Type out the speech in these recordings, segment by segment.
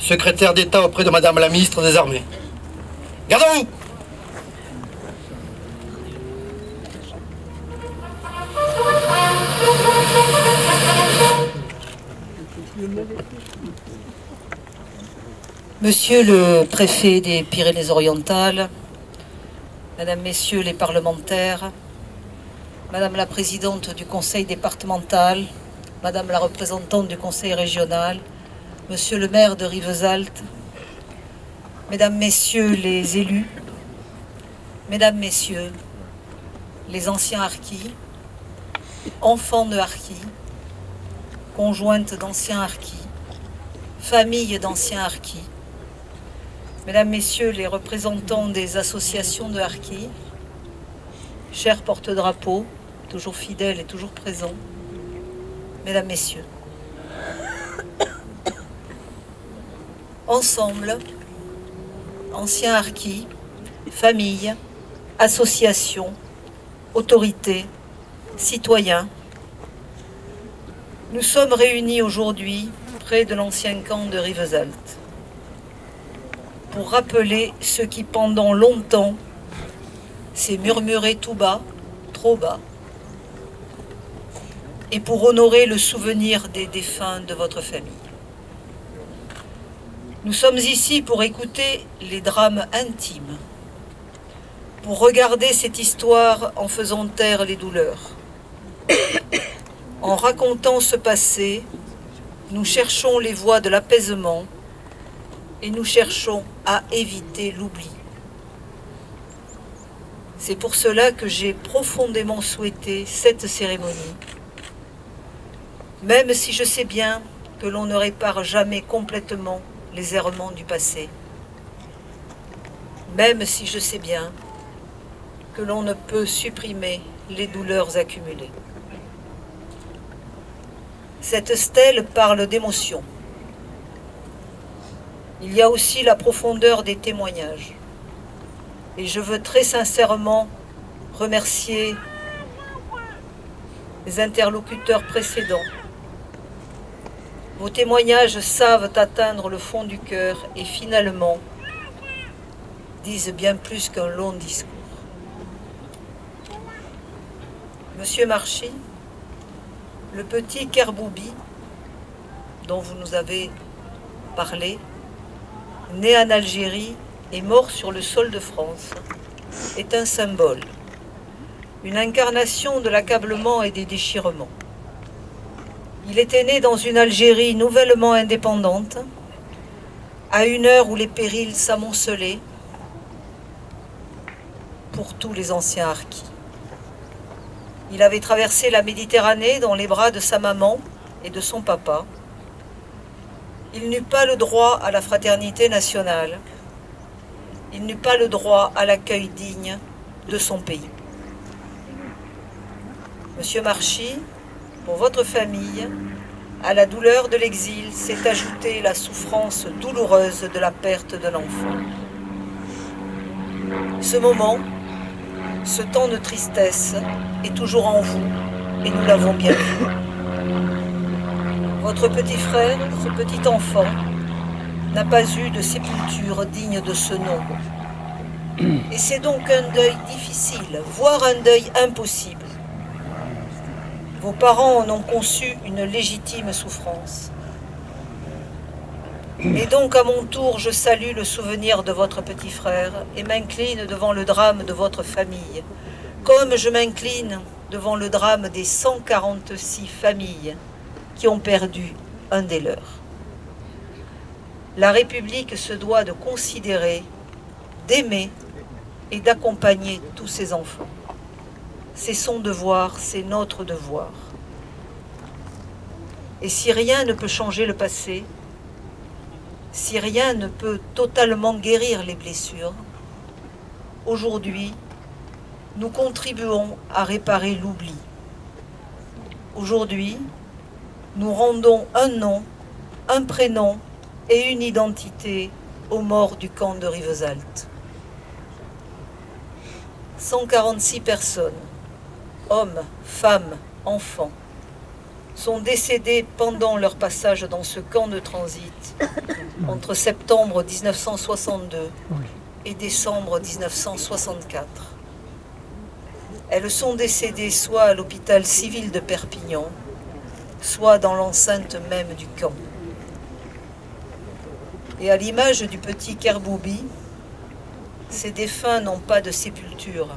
secrétaire d'État auprès de Madame la ministre des Armées. Gardez-vous! Monsieur le préfet des Pyrénées-Orientales, Mesdames, Messieurs les parlementaires, Madame la présidente du conseil départemental, Madame la représentante du conseil régional, Monsieur le maire de Rivesaltes, Mesdames, Messieurs les élus, Mesdames, Messieurs les anciens harkis, enfants de harkis, conjointes d'anciens harkis, familles d'anciens harkis, Mesdames, Messieurs les représentants des associations de harkis, chers porte-drapeaux, toujours fidèles et toujours présents, Mesdames, Messieurs, ensemble, anciens harkis, familles, associations, autorités, citoyens, nous sommes réunis aujourd'hui près de l'ancien camp de Rivesaltes pour rappeler ce qui pendant longtemps s'est murmuré tout bas, trop bas, et pour honorer le souvenir des défunts de votre famille. Nous sommes ici pour écouter les drames intimes, pour regarder cette histoire en faisant taire les douleurs. En racontant ce passé, nous cherchons les voies de l'apaisement et nous cherchons à éviter l'oubli. C'est pour cela que j'ai profondément souhaité cette cérémonie, même si je sais bien que l'on ne répare jamais complètement les errements du passé, même si je sais bien que l'on ne peut supprimer les douleurs accumulées. Cette stèle parle d'émotion. Il y a aussi la profondeur des témoignages. Et je veux très sincèrement remercier les interlocuteurs précédents. Vos témoignages savent atteindre le fond du cœur et finalement disent bien plus qu'un long discours. Monsieur Marchi, le petit Kerboubi dont vous nous avez parlé, né en Algérie et mort sur le sol de France, est un symbole, une incarnation de l'accablement et des déchirements. Il était né dans une Algérie nouvellement indépendante, à une heure où les périls s'amoncelaient pour tous les anciens harkis. Il avait traversé la Méditerranée dans les bras de sa maman et de son papa. Il n'eut pas le droit à la fraternité nationale. Il n'eut pas le droit à l'accueil digne de son pays. Monsieur Marchi, pour votre famille, à la douleur de l'exil s'est ajoutée la souffrance douloureuse de la perte de l'enfant. Ce moment, ce temps de tristesse est toujours en vous et nous l'avons bien vu. Votre petit frère, ce petit enfant, n'a pas eu de sépulture digne de ce nom. Et c'est donc un deuil difficile, voire un deuil impossible. Vos parents en ont conçu une légitime souffrance. Et donc à mon tour, je salue le souvenir de votre petit frère et m'incline devant le drame de votre famille, comme je m'incline devant le drame des 146 familles qui ont perdu un des leurs. La République se doit de considérer, d'aimer et d'accompagner tous ses enfants. C'est son devoir, c'est notre devoir. Et si rien ne peut changer le passé, si rien ne peut totalement guérir les blessures, aujourd'hui, nous contribuons à réparer l'oubli. Aujourd'hui, nous rendons un nom, un prénom et une identité aux morts du camp de Rivesaltes. 146 personnes, hommes, femmes, enfants, sont décédés pendant leur passage dans ce camp de transit entre septembre 1962 et décembre 1964. Elles sont décédées soit à l'hôpital civil de Perpignan, soit dans l'enceinte même du camp. Et à l'image du petit Kerboubi, ces défunts n'ont pas de sépulture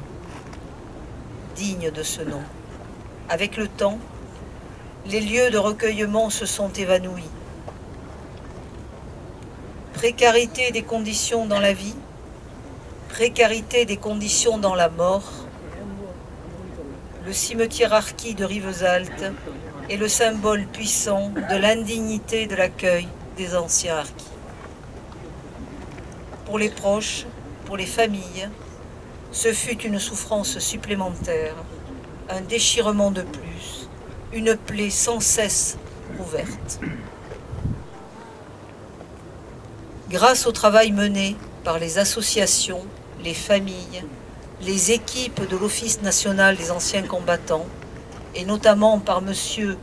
digne de ce nom. Avec le temps, les lieux de recueillement se sont évanouis. Précarité des conditions dans la vie, précarité des conditions dans la mort. Le cimetière harki de Rivesaltes est le symbole puissant de l'indignité de l'accueil des anciens harkis. Pour les proches, pour les familles, ce fut une souffrance supplémentaire, un déchirement de plus, une plaie sans cesse ouverte. Grâce au travail mené par les associations, les familles, les équipes de l'Office national des anciens combattants, et notamment par M.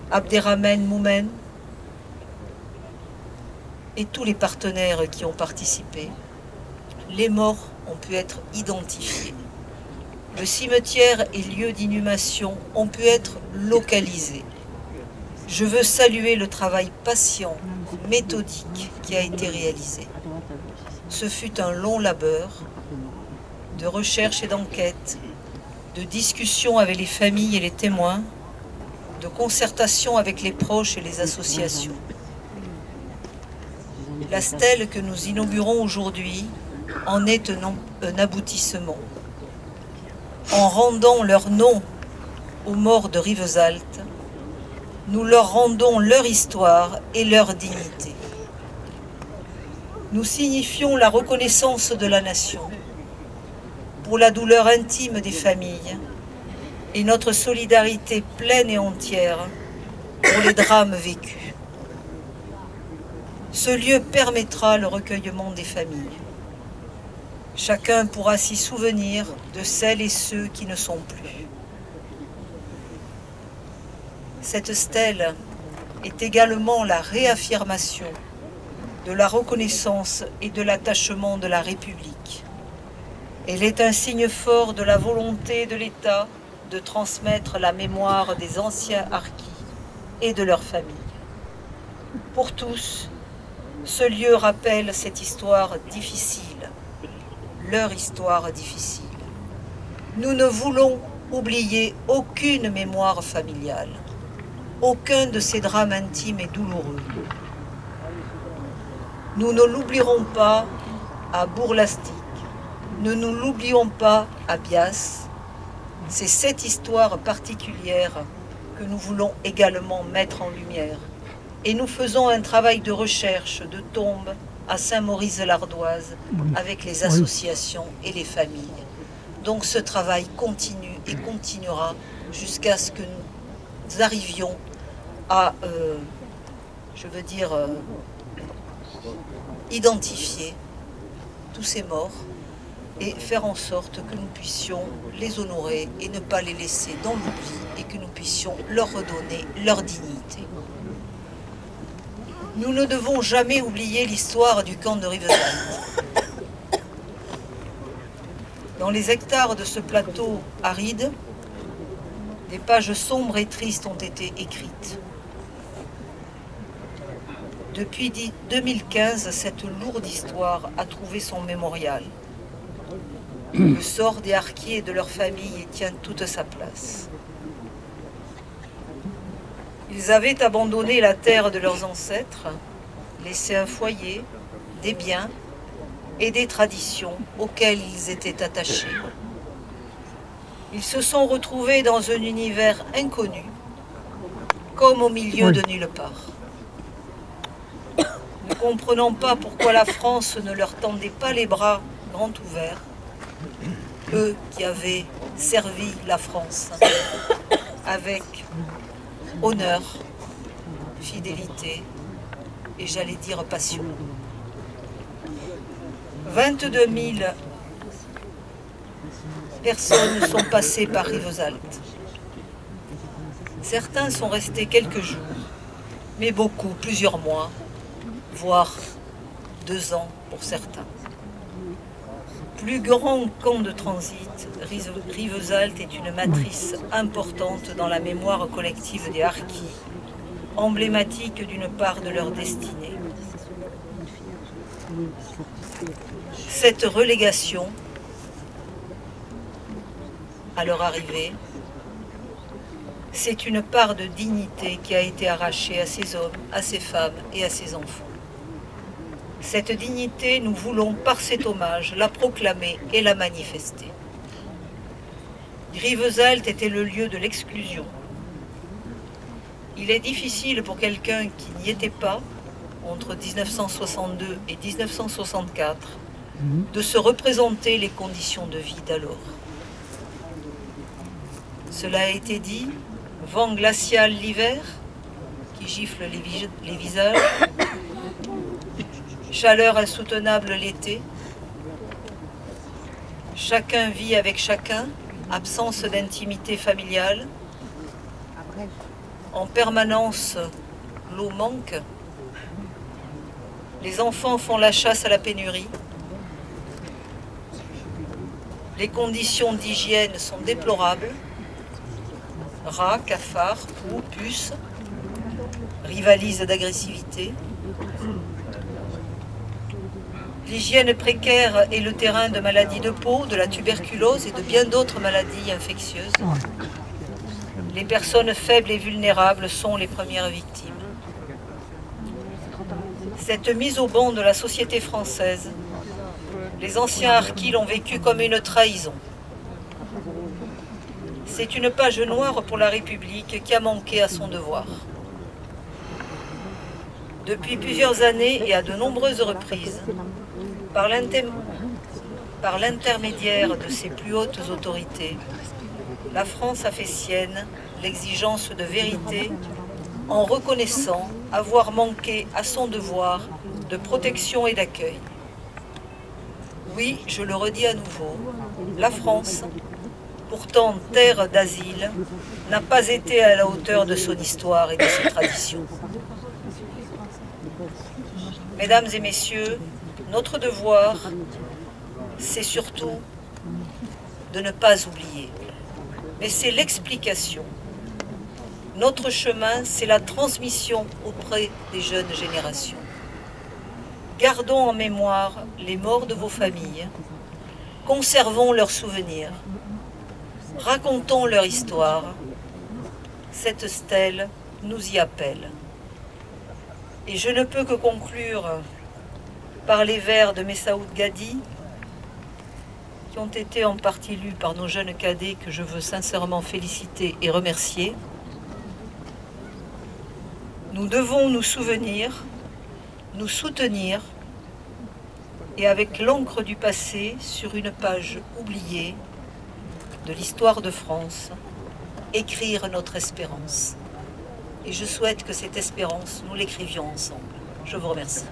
Abderrahmane Moumen et tous les partenaires qui ont participé, les morts ont pu être identifiés. Le cimetière et lieux d'inhumation ont pu être localisés. Je veux saluer le travail patient, méthodique qui a été réalisé. Ce fut un long labeur de recherche et d'enquête, de discussion avec les familles et les témoins, de concertation avec les proches et les associations. La stèle que nous inaugurons aujourd'hui en est un aboutissement. En rendant leur nom aux morts de Rivesaltes, nous leur rendons leur histoire et leur dignité. Nous signifions la reconnaissance de la nation pour la douleur intime des familles et notre solidarité pleine et entière pour les drames vécus. Ce lieu permettra le recueillement des familles. Chacun pourra s'y souvenir de celles et ceux qui ne sont plus. Cette stèle est également la réaffirmation de la reconnaissance et de l'attachement de la République. Elle est un signe fort de la volonté de l'État de transmettre la mémoire des anciens harkis et de leurs familles. Pour tous, ce lieu rappelle cette histoire difficile, leur histoire difficile. Nous ne voulons oublier aucune mémoire familiale, aucun de ces drames intimes et douloureux. Nous ne l'oublierons pas à Bourg-Lastic, ne nous l'oublions pas à Bias. C'est cette histoire particulière que nous voulons également mettre en lumière. Et nous faisons un travail de recherche de tombes à Saint-Maurice-de-l'Ardoise avec les associations et les familles. Donc ce travail continue et continuera jusqu'à ce que nous arrivions à, identifier tous ces morts et faire en sorte que nous puissions les honorer et ne pas les laisser dans l'oubli et que nous puissions leur redonner leur dignité. Nous ne devons jamais oublier l'histoire du camp de Rivesaltes. Dans les hectares de ce plateau aride, des pages sombres et tristes ont été écrites. Depuis 2015, cette lourde histoire a trouvé son mémorial. Le sort des harkis et de leurs familles y tient toute sa place. Ils avaient abandonné la terre de leurs ancêtres, laissé un foyer, des biens et des traditions auxquelles ils étaient attachés. Ils se sont retrouvés dans un univers inconnu, comme au milieu de nulle part. Ne comprenant pas pourquoi la France ne leur tendait pas les bras grands ouverts, eux qui avaient servi la France avec honneur, fidélité et j'allais dire passion. 22 000 personnes sont passées par Rivesaltes. Certains sont restés quelques jours, mais beaucoup, plusieurs mois, voire 2 ans pour certains. Plus grand camp de transit, Rivesaltes est une matrice importante dans la mémoire collective des harkis, emblématique d'une part de leur destinée. Cette relégation, à leur arrivée, c'est une part de dignité qui a été arrachée à ces hommes, à ces femmes et à ces enfants. Cette dignité, nous voulons, par cet hommage, la proclamer et la manifester. Rivesaltes était le lieu de l'exclusion. Il est difficile pour quelqu'un qui n'y était pas, entre 1962 et 1964, de se représenter les conditions de vie d'alors. Cela a été dit, vent glacial l'hiver, qui gifle les visages, chaleur insoutenable l'été, chacun vit avec chacun, absence d'intimité familiale, en permanence l'eau manque, les enfants font la chasse à la pénurie, les conditions d'hygiène sont déplorables, rats, cafards, poux, puces rivalisent d'agressivité. L'hygiène précaire est le terrain de maladies de peau, de la tuberculose et de bien d'autres maladies infectieuses. Les personnes faibles et vulnérables sont les premières victimes. Cette mise au ban de la société française, les anciens harkis l'ont vécue comme une trahison. C'est une page noire pour la République qui a manqué à son devoir. Depuis plusieurs années et à de nombreuses reprises, par l'intermédiaire de ses plus hautes autorités, la France a fait sienne l'exigence de vérité en reconnaissant avoir manqué à son devoir de protection et d'accueil. Oui, je le redis à nouveau, la France, pourtant terre d'asile, n'a pas été à la hauteur de son histoire et de ses traditions. Mesdames et messieurs, notre devoir, c'est surtout de ne pas oublier. Mais c'est l'explication. Notre chemin, c'est la transmission auprès des jeunes générations. Gardons en mémoire les morts de vos familles. Conservons leurs souvenirs. Racontons leur histoire. Cette stèle nous y appelle. Et je ne peux que conclure par les vers de Messaoud Gadi, qui ont été en partie lus par nos jeunes cadets que je veux sincèrement féliciter et remercier. Nous devons nous souvenir, nous soutenir, et avec l'encre du passé, sur une page oubliée de l'histoire de France, écrire notre espérance. Et je souhaite que cette espérance, nous l'écrivions ensemble. Je vous remercie.